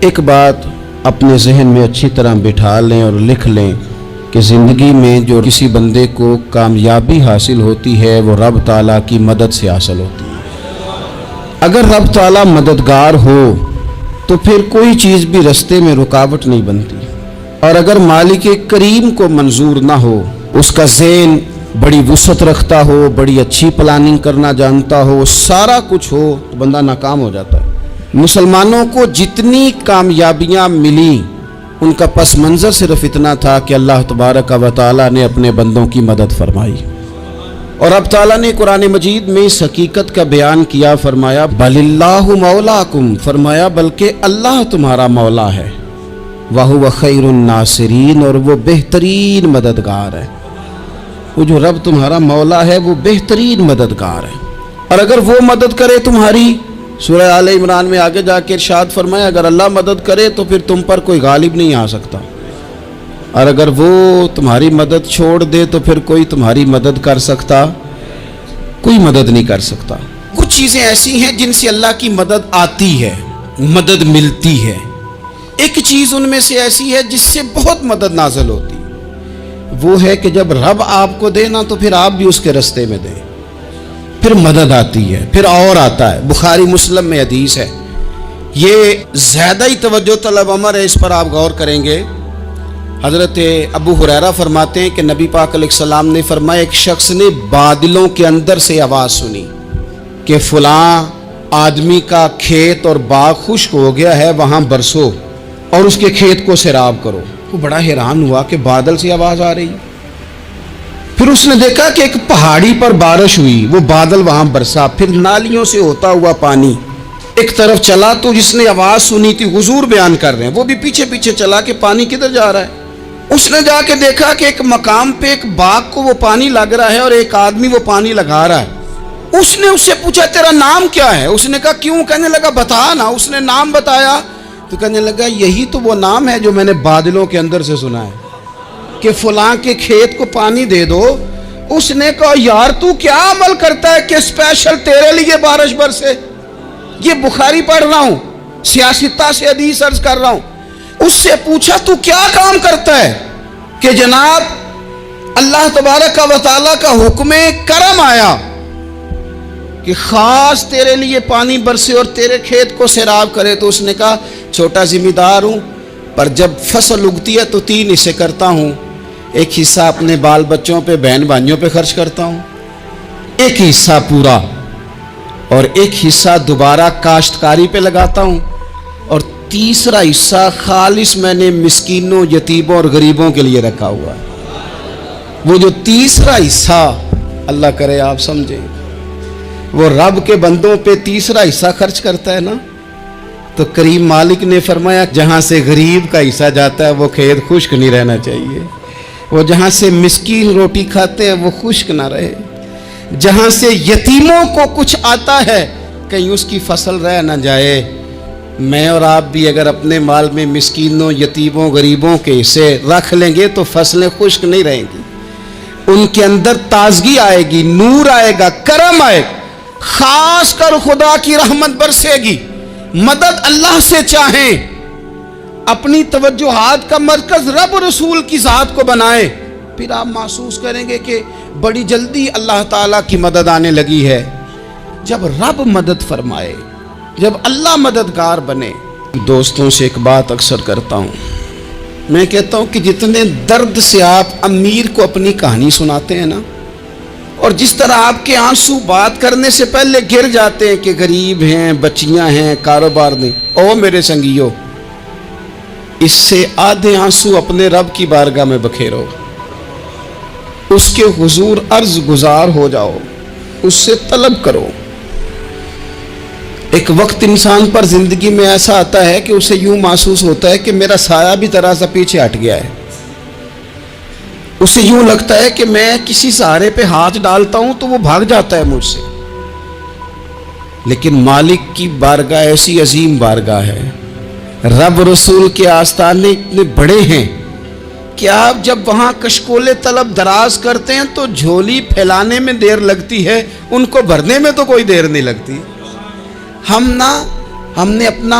ایک بات اپنے ذہن میں اچھی طرح بٹھا لیں اور لکھ لیں کہ زندگی میں جو کسی بندے کو کامیابی حاصل ہوتی ہے وہ رب تعالیٰ کی مدد سے حاصل ہوتی ہے۔ اگر رب تعالیٰ مددگار ہو تو پھر کوئی چیز بھی رستے میں رکاوٹ نہیں بنتی، اور اگر مالک کریم کو منظور نہ ہو، اس کا ذہن بڑی وسعت رکھتا ہو، بڑی اچھی پلاننگ کرنا جانتا ہو، سارا کچھ ہو، تو بندہ ناکام ہو جاتا ہے۔ مسلمانوں کو جتنی کامیابیاں ملی ان کا پس منظر صرف اتنا تھا کہ اللہ تبارک و تعالیٰ نے اپنے بندوں کی مدد فرمائی، اور اب تعالیٰ نے قرآن مجید میں اس حقیقت کا بیان کیا، فرمایا بل اللہ مولاکم، فرمایا بلکہ اللہ تمہارا مولا ہے، وَهُوَ خَيْرُ النَّاصِرِينَ، اور وہ بہترین مددگار ہے۔ وہ جو رب تمہارا مولا ہے وہ بہترین مددگار ہے، اور اگر وہ مدد کرے تمہاری، سورہ آل عمران میں آگے جا کے ارشاد فرمایا اگر اللہ مدد کرے تو پھر تم پر کوئی غالب نہیں آ سکتا، اور اگر وہ تمہاری مدد چھوڑ دے تو پھر کوئی تمہاری مدد کر سکتا؟ کوئی مدد نہیں کر سکتا۔ کچھ چیزیں ایسی ہیں جن سے اللہ کی مدد آتی ہے، مدد ملتی ہے۔ ایک چیز ان میں سے ایسی ہے جس سے بہت مدد نازل ہوتی، وہ ہے کہ جب رب آپ کو دے نا تو پھر آپ بھی اس کے رستے میں دیں، پھر مدد آتی ہے، پھر اور آتا ہے۔ بخاری مسلم میں حدیث ہے، یہ زیادہ ہی توجہ طلب امر ہے، اس پر آپ غور کریں گے۔ حضرت ابو ہریرہ فرماتے ہیں کہ نبی پاک علیہ السلام نے فرمایا ایک شخص نے بادلوں کے اندر سے آواز سنی کہ فلاں آدمی کا کھیت اور باغ خشک ہو گیا ہے، وہاں برسو اور اس کے کھیت کو سیراب کرو۔ وہ بڑا حیران ہوا کہ بادل سے آواز آ رہی۔ پھر اس نے دیکھا کہ ایک پہاڑی پر بارش ہوئی، وہ بادل وہاں برسا، پھر نالیوں سے ہوتا ہوا پانی ایک طرف چلا۔ تو جس نے آواز سنی تھی، حضور بیان کر رہے ہیں، وہ بھی پیچھے پیچھے چلا کہ پانی کدھر جا رہا ہے۔ اس نے جا کے دیکھا کہ ایک مقام پہ ایک باغ کو وہ پانی لگ رہا ہے اور ایک آدمی وہ پانی لگا رہا ہے۔ اس نے اس سے پوچھا تیرا نام کیا ہے؟ اس نے کہا کیوں؟ کہنے لگا بتا نا۔ اس نے نام بتایا تو کہنے لگا یہی تو وہ نام ہے جو میں نے بادلوں کے اندر سے سنا ہے کہ فلاں کے کھیت کو پانی دے دو۔ اس نے کہا یار تو کیا عمل کرتا ہے کہ اسپیشل تیرے لیے بارش برسے؟ یہ بخاری پڑھ رہا ہوں، سیاستہ سے حدیث عرض کر رہا ہوں۔ اس سے پوچھا تو کیا کام کرتا ہے کہ جناب اللہ تبارک و تعالیٰ کا حکم کرم آیا کہ خاص تیرے لیے پانی برسے اور تیرے کھیت کو سیراب کرے؟ تو اس نے کہا چھوٹا ذمہ دار ہوں، پر جب فصل اگتی ہے تو 3 حصے کرتا ہوں، ایک حصہ اپنے بال بچوں پہ بہن بھائیوں پہ خرچ کرتا ہوں، ایک حصہ پورا، اور ایک حصہ دوبارہ کاشتکاری پہ لگاتا ہوں، اور تیسرا حصہ خالص میں نے مسکینوں، یتیموں اور غریبوں کے لیے رکھا ہوا ہے۔ وہ جو تیسرا حصہ اللہ کرے آپ سمجھیں، وہ رب کے بندوں پہ تیسرا حصہ خرچ کرتا ہے نا، تو کریم مالک نے فرمایا جہاں سے غریب کا حصہ جاتا ہے وہ کھیت خشک نہیں رہنا چاہیے، وہ جہاں سے مسکین روٹی کھاتے ہیں وہ خشک نہ رہے، جہاں سے یتیموں کو کچھ آتا ہے کہیں اس کی فصل رہ نہ جائے۔ میں اور آپ بھی اگر اپنے مال میں مسکینوں، یتیموں، غریبوں کے حصے رکھ لیں گے تو فصلیں خشک نہیں رہیں گی، ان کے اندر تازگی آئے گی، نور آئے گا، کرم آئے گا، خاص کر خدا کی رحمت برسے گی۔ مدد اللہ سے چاہیں، اپنی توجہات کا مرکز رب رسول کی ذات کو بنائیں، پھر آپ محسوس کریں گے کہ بڑی جلدی اللہ تعالیٰ کی مدد آنے لگی ہے۔ جب رب مدد فرمائے، جب اللہ مددگار بنے۔ دوستوں سے ایک بات اکثر کرتا ہوں، میں کہتا ہوں کہ جتنے درد سے آپ امیر کو اپنی کہانی سناتے ہیں نا، اور جس طرح آپ کے آنسو بات کرنے سے پہلے گر جاتے ہیں کہ غریب ہیں، بچیاں ہیں، کاروبار نہیں، او میرے سنگیو، اس سے آدھے آنسو اپنے رب کی بارگاہ میں بکھیرو، اس کے حضور عرض گزار ہو جاؤ، اس سے طلب کرو۔ ایک وقت انسان پر زندگی میں ایسا آتا ہے کہ اسے یوں محسوس ہوتا ہے کہ میرا سایہ بھی ذرا سا پیچھے ہٹ گیا ہے، اسے یوں لگتا ہے کہ میں کسی سہارے پہ ہاتھ ڈالتا ہوں تو وہ بھاگ جاتا ہے مجھ سے، لیکن مالک کی بارگاہ ایسی عظیم بارگاہ ہے، رب رسول کے آستانے اتنے بڑے ہیں کہ آپ جب وہاں کشکول طلب دراز کرتے ہیں تو جھولی پھیلانے میں دیر لگتی ہے، ان کو بھرنے میں تو کوئی دیر نہیں لگتی۔ ہم نے اپنا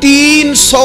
300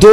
2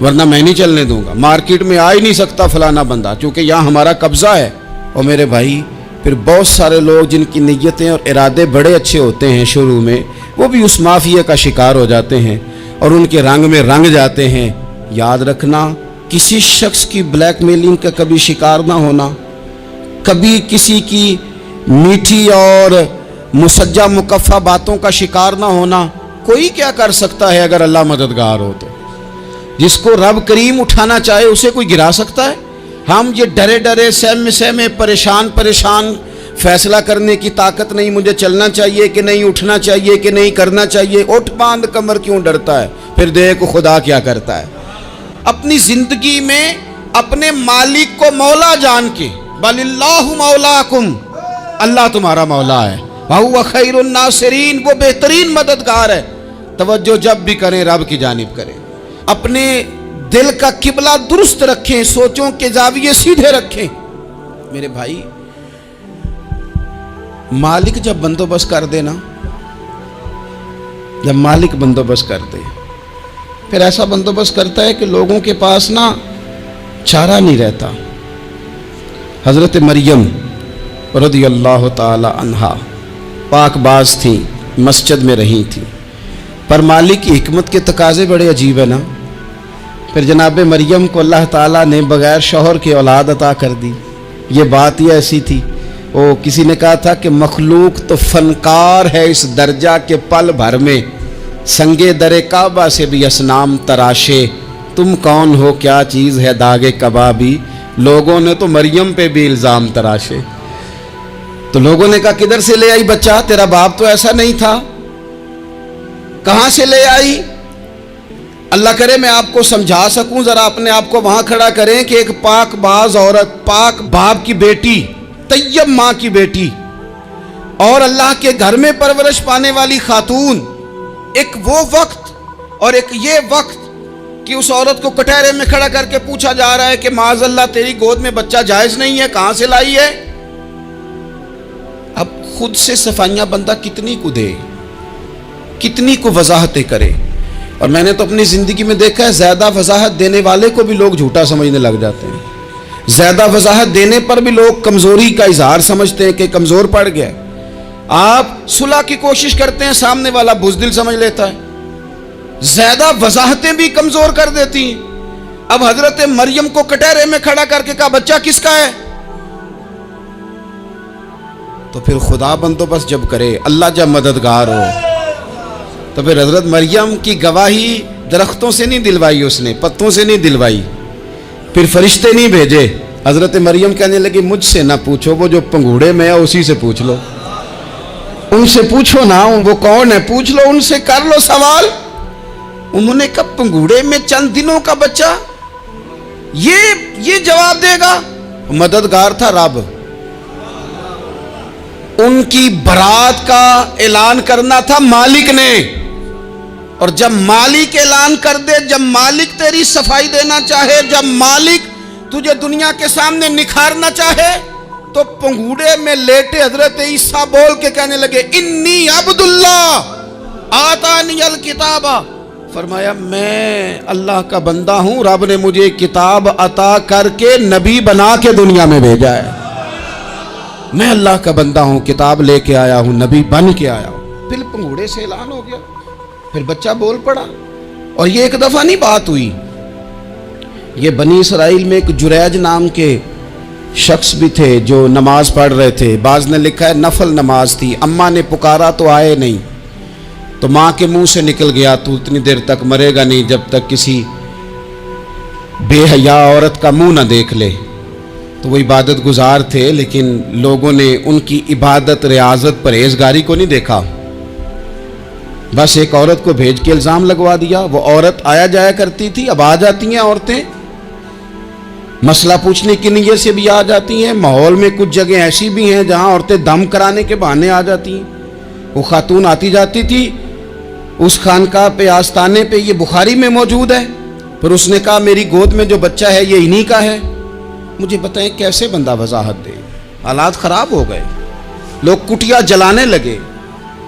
ورنہ میں نہیں چلنے دوں گا، مارکیٹ میں آ ہی نہیں سکتا فلانا بندہ، چونکہ یہاں ہمارا قبضہ ہے۔ اور میرے بھائی پھر بہت سارے لوگ جن کی نیتیں اور ارادے بڑے اچھے ہوتے ہیں شروع میں، وہ بھی اس مافیے کا شکار ہو جاتے ہیں اور ان کے رنگ میں رنگ جاتے ہیں۔ یاد رکھنا، کسی شخص کی بلیک میلنگ کا کبھی شکار نہ ہونا، کبھی کسی کی میٹھی اور مسجع مکفہ باتوں کا شکار نہ ہونا۔ کوئی کیا کر سکتا ہے اگر اللہ مددگار ہو تو؟ جس کو رب کریم اٹھانا چاہے اسے کوئی گرا سکتا ہے؟ ہم یہ ڈرے ڈرے سہمے پریشان فیصلہ کرنے کی طاقت نہیں، مجھے چلنا چاہیے کہ نہیں، اٹھنا چاہیے کہ نہیں، کرنا چاہیے، اٹھ باندھ کمر کیوں ڈرتا ہے؟ پھر دیکھو خدا کیا کرتا ہے۔ اپنی زندگی میں اپنے مالک کو مولا جان کے، بل اللہ مولاکم، اللہ تمہارا مولا ہے، وَهُوَ خَيْرُ النَّاصِرِينَ، وہ بہترین مددگار ہے۔ توجہ جب بھی کریں رب کی جانب کریں، اپنے دل کا قبلہ درست رکھیں، سوچوں کے زاویے سیدھے رکھیں۔ میرے بھائی مالک جب بندوبست کر دے نا، جب مالک بندوبست کر دے، پھر ایسا بندوبست کرتا ہے کہ لوگوں کے پاس نا چارہ نہیں رہتا۔ حضرت مریم رضی اللہ تعالی عنہا پاک باز تھیں، مسجد میں رہی تھیں، پر مالک کی حکمت کے تقاضے بڑے عجیب ہیں نا۔ پھر جناب مریم کو اللہ تعالیٰ نے بغیر شوہر کے اولاد عطا کر دی۔ یہ بات ہی ایسی تھی، وہ کسی نے کہا تھا کہ مخلوق تو فنکار ہے اس درجہ کے پل بھر میں سنگے در کعبہ سے بھی اصنام تراشے، تم کون ہو کیا چیز ہے داغ کبابی، لوگوں نے تو مریم پہ بھی الزام تراشے۔ تو لوگوں نے کہا کدھر سے لے آئی بچہ، تیرا باپ تو ایسا نہیں تھا، کہاں سے لے آئی؟ اللہ کرے میں آپ کو سمجھا سکوں، ذرا اپنے آپ کو وہاں کھڑا کریں کہ ایک پاک باز عورت، پاک باپ کی بیٹی، طیب ماں کی بیٹی، اور اللہ کے گھر میں پرورش پانے والی خاتون، ایک وہ وقت اور ایک یہ وقت کہ اس عورت کو کٹہرے میں کھڑا کر کے پوچھا جا رہا ہے کہ معاذ اللہ تیری گود میں بچہ جائز نہیں ہے، کہاں سے لائی ہے؟ اب خود سے صفائیاں بندہ کتنی کو دے، کتنی کو وضاحتیں کرے۔ اور میں نے تو اپنی زندگی میں دیکھا ہے زیادہ وضاحت دینے والے کو بھی لوگ جھوٹا سمجھنے لگ جاتے ہیں، زیادہ وضاحت دینے پر بھی لوگ کمزوری کا اظہار سمجھتے ہیں کہ کمزور پڑ گیا۔ آپ صلح کی کوشش کرتے ہیں، سامنے والا بزدل سمجھ لیتا ہے، زیادہ وضاحتیں بھی کمزور کر دیتی ہیں۔ اب حضرت مریم کو کٹہرے میں کھڑا کر کے کہا بچہ کس کا ہے؟ تو پھر خدا بندوبست جب کرے، اللہ جب مددگار ہو، تو پھر حضرت مریم کی گواہی درختوں سے نہیں دلوائی، اس نے پتوں سے نہیں دلوائی، پھر فرشتے نہیں بھیجے۔ حضرت مریم کہنے لگی مجھ سے نہ پوچھو، وہ جو پنگوڑے میں ہے اسی سے پوچھ لو، ان سے پوچھو نا، وہ کون ہے پوچھ لو، ان سے کر لو سوال۔ انہوں نے کہا پنگوڑے میں چند دنوں کا بچہ یہ جواب دے گا؟ مددگار تھا رب، ان کی برات کا اعلان کرنا تھا مالک نے، اور جب مالک اعلان کر دے، جب مالک تیری صفائی دینا چاہے، جب مالک تجھے دنیا کے سامنے نکھارنا چاہے، تو پنگوڑے میں لیٹے حضرت عیسیٰ بول کے کہنے لگے انی عبداللہ آتانی الکتاب، فرمایا میں اللہ کا بندہ ہوں، رب نے مجھے کتاب عطا کر کے نبی بنا کے دنیا میں بھیجا ہے، میں اللہ کا بندہ ہوں، کتاب لے کے آیا ہوں، نبی بن کے آیا ہوں۔ پھر پنگوڑے سے اعلان ہو گیا، پھر بچہ بول پڑا۔ اور یہ ایک دفعہ نہیں بات ہوئی، یہ بنی اسرائیل میں ایک جریج نام کے شخص بھی تھے جو نماز پڑھ رہے تھے، بعض نے لکھا ہے نفل نماز تھی، اماں نے پکارا تو آئے نہیں، تو ماں کے منہ سے نکل گیا تو اتنی دیر تک مرے گا نہیں جب تک کسی بے حیا عورت کا منہ نہ دیکھ لے۔ تو وہ عبادت گزار تھے، لیکن لوگوں نے ان کی عبادت، ریاضت، پرہیزگاری کو نہیں دیکھا، بس ایک عورت کو بھیج کے الزام لگوا دیا۔ وہ عورت آیا جایا کرتی تھی، اب آ جاتی ہیں عورتیں، مسئلہ پوچھنے کی نیت سے بھی آ جاتی ہیں۔ ماحول میں کچھ جگہ ایسی بھی ہیں جہاں عورتیں دم کرانے کے بہانے آ جاتی ہیں۔ وہ خاتون آتی جاتی تھی اس خانقاہ پہ، آستانے پہ، یہ بخاری میں موجود ہے۔ پھر اس نے کہا میری گود میں جو بچہ ہے یہ انہی کا ہے۔ مجھے بتائیں کیسے بندہ وضاحت دے؟ حالات خراب ہو گئے، لوگ کٹیا جلانے لگے،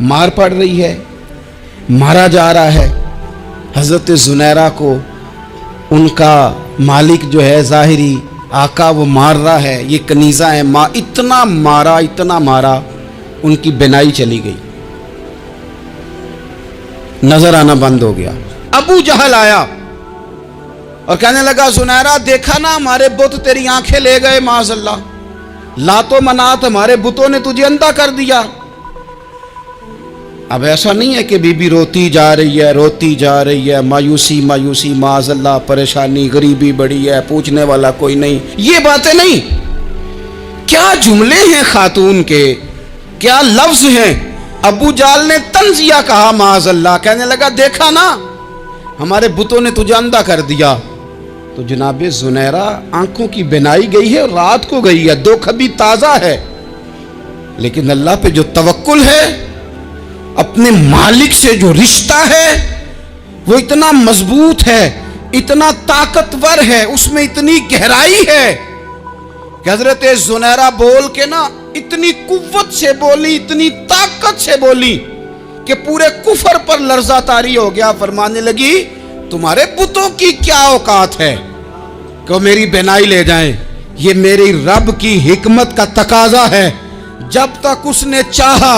مار پڑ رہی ہے, مارا جا رہا ہے. حضرت زنیرہ کو ان کا مالک جو ہے ظاہری آقا وہ مار رہا ہے, یہ کنیزہ ہے. اتنا مارا ان کی بینائی چلی گئی, نظر آنا بند ہو گیا. ابو جہل آیا اور کہنے لگا زنیرہ دیکھا نا ہمارے بت تیری آنکھیں لے گئے, معاذ اللہ, لات و منات ہمارے بتوں نے تجھے اندھا کر دیا. اب ایسا نہیں ہے کہ بی بی روتی جا رہی ہے, مایوسی معاذ اللہ, پریشانی, غریبی بڑی ہے, پوچھنے والا کوئی نہیں, یہ باتیں نہیں. کیا جملے ہیں خاتون کے, کیا لفظ ہیں. ابو جال نے تنزیہ کہا معاذ اللہ, کہنے لگا دیکھا نا ہمارے بتوں نے تجھے اندھا کر دیا. تو جناب زنیرہ آنکھوں کی بینائی گئی ہے, رات کو گئی ہے, دکھ ابھی تازہ ہے, لیکن اللہ پہ جو توکل ہے, اپنے مالک سے جو رشتہ ہے وہ اتنا مضبوط ہے, اتنا طاقتور ہے, اس میں اتنی گہرائی ہے کہ حضرت زنیرہ بول کے نا اتنی قوت سے بولی, اتنی طاقت سے بولی کہ پورے کفر پر لرزہ طاری ہو گیا. فرمانے لگی تمہارے بتوں کی کیا اوقات ہے کہ وہ میری بینائی لے جائیں, یہ میری رب کی حکمت کا تقاضا ہے. جب تک اس نے چاہا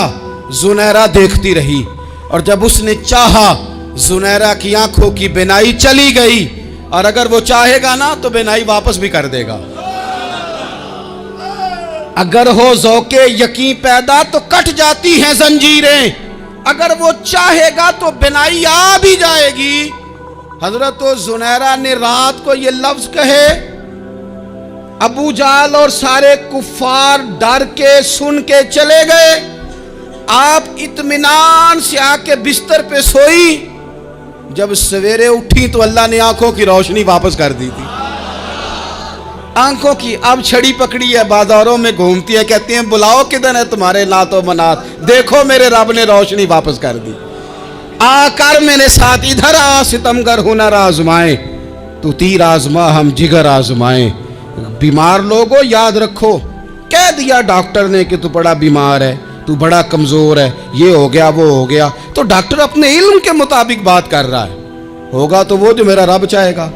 زنیرہ دیکھتی رہی, اور جب اس نے چاہا زنیرہ کی آنکھوں کی بینائی چلی گئی, اور اگر وہ چاہے گا نا تو بینائی واپس بھی کر دے گا. اگر ہو ذوق یقین پیدا تو کٹ جاتی ہیں زنجیریں, اگر وہ چاہے گا تو بینائی آ بھی جائے گی. حضرت زنیرہ نے رات کو یہ لفظ کہے, ابو جال اور سارے کفار ڈر کے سن کے چلے گئے. آپ اطمینان سے آ کے بستر پہ سوئی. جب سویرے اٹھی تو اللہ نے آنکھوں کی روشنی واپس کر دی تھی. آنکھوں کی اب چھڑی پکڑی ہے, بازاروں میں گھومتی ہے, کہتے ہیں بلاؤ کدھر ہے تمہارے لات و منات, دیکھو میرے رب نے روشنی واپس کر دی. آ کر میرے ساتھ ادھر آ, ستمگر ہنر آزمائیں, تو تیر آزما ہم جگر آزمائیں. بیمار لوگوں یاد رکھو, کہہ دیا ڈاکٹر نے کہ تو بڑا بیمار ہے, تو بڑا کمزور ہے, یہ ہو گیا وہ ہو گیا, تو ڈاکٹر اپنے علم کے مطابق بات کر رہا ہے. ہوگا تو وہ جو میرا رب چاہے گا.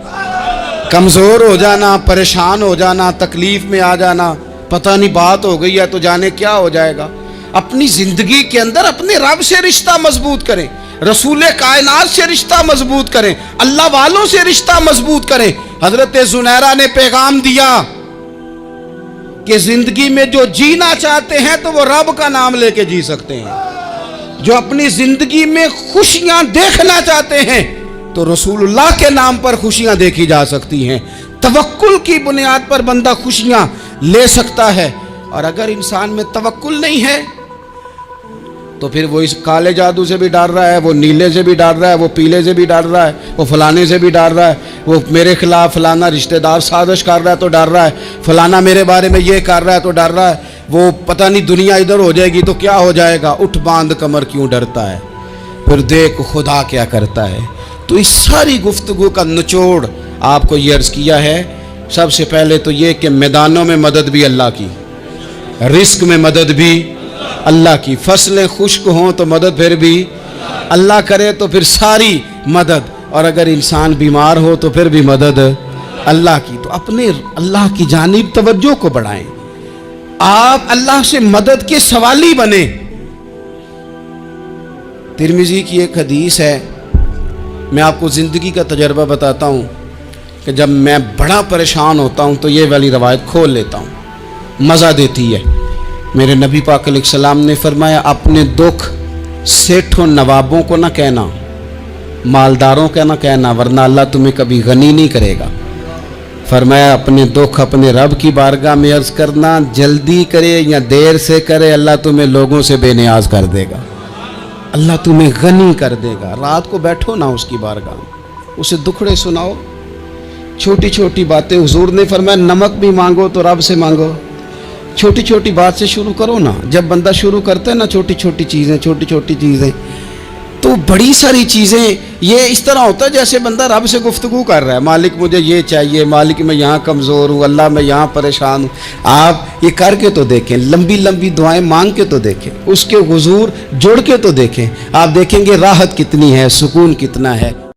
کمزور ہو جانا, پریشان ہو جانا, تکلیف میں آ جانا, پتہ نہیں بات ہو گئی ہے تو جانے کیا ہو جائے گا. اپنی زندگی کے اندر اپنے رب سے رشتہ مضبوط کریں, رسول کائنات سے رشتہ مضبوط کریں, اللہ والوں سے رشتہ مضبوط کریں. حضرت زنیرہ نے پیغام دیا کہ زندگی میں جو جینا چاہتے ہیں تو وہ رب کا نام لے کے جی سکتے ہیں. جو اپنی زندگی میں خوشیاں دیکھنا چاہتے ہیں تو رسول اللہ کے نام پر خوشیاں دیکھی جا سکتی ہیں. توکل کی بنیاد پر بندہ خوشیاں لے سکتا ہے. اور اگر انسان میں توکل نہیں ہے تو پھر وہ اس کالے جادو سے بھی ڈر رہا ہے, وہ نیلے سے بھی ڈر رہا ہے, وہ پیلے سے بھی ڈر رہا ہے, وہ فلانے سے بھی ڈر رہا ہے, وہ میرے خلاف فلانا رشتہ دار سازش کر رہا ہے تو ڈر رہا ہے, فلانا میرے بارے میں یہ کر رہا ہے تو ڈر رہا ہے, وہ پتہ نہیں دنیا ادھر ہو جائے گی تو کیا ہو جائے گا. اٹھ باندھ کمر کیوں ڈرتا ہے, پھر دیکھ خدا کیا کرتا ہے. تو اس ساری گفتگو کا نچوڑ آپ کو یہ عرض کیا ہے. سب سے پہلے تو یہ کہ میدانوں میں مدد بھی اللہ کی, رزق میں مدد بھی اللہ کی, فصلیں خشک ہوں تو مدد پھر بھی اللہ کرے تو پھر ساری مدد, اور اگر انسان بیمار ہو تو پھر بھی مدد اللہ کی. تو اپنے اللہ کی جانب توجہ کو بڑھائیں, آپ اللہ سے مدد کے سوالی بنیں. ترمذی کی ایک حدیث ہے, میں آپ کو زندگی کا تجربہ بتاتا ہوں کہ جب میں بڑا پریشان ہوتا ہوں تو یہ والی روایت کھول لیتا ہوں, مزہ دیتی ہے. میرے نبی پاک علیہ السلام نے فرمایا اپنے دکھ سیٹھوں نوابوں کو نہ کہنا, مالداروں کا نہ کہنا, ورنہ اللہ تمہیں کبھی غنی نہیں کرے گا. فرمایا اپنے دکھ اپنے رب کی بارگاہ میں عرض کرنا, جلدی کرے یا دیر سے کرے اللہ تمہیں لوگوں سے بے نیاز کر دے گا, اللہ تمہیں غنی کر دے گا. رات کو بیٹھو نا اس کی بارگاہ میں, اسے دکھڑے سناؤ, چھوٹی چھوٹی باتیں. حضور نے فرمایا نمک بھی مانگو تو رب سے مانگو, چھوٹی چھوٹی بات سے شروع کرو نا. جب بندہ شروع کرتا ہے نا چھوٹی چھوٹی چیزیں تو تو بڑی ساری چیزیں یہ اس طرح ہوتا ہے جیسے بندہ رب سے گفتگو کر رہا ہے، مالک مجھے یہ چاہیے، مالک میں یہاں کمزور ہوں، اللہ میں یہاں پریشان ہوں۔ آپ یہ کر کے تو دیکھیں، لمبی لمبی دعائیں مانگ کے تو دیکھیں، اس کے حضور جڑ کے تو دیکھیں، آپ دیکھیں گے راحت کتنی ہے، سکون کتنا ہے۔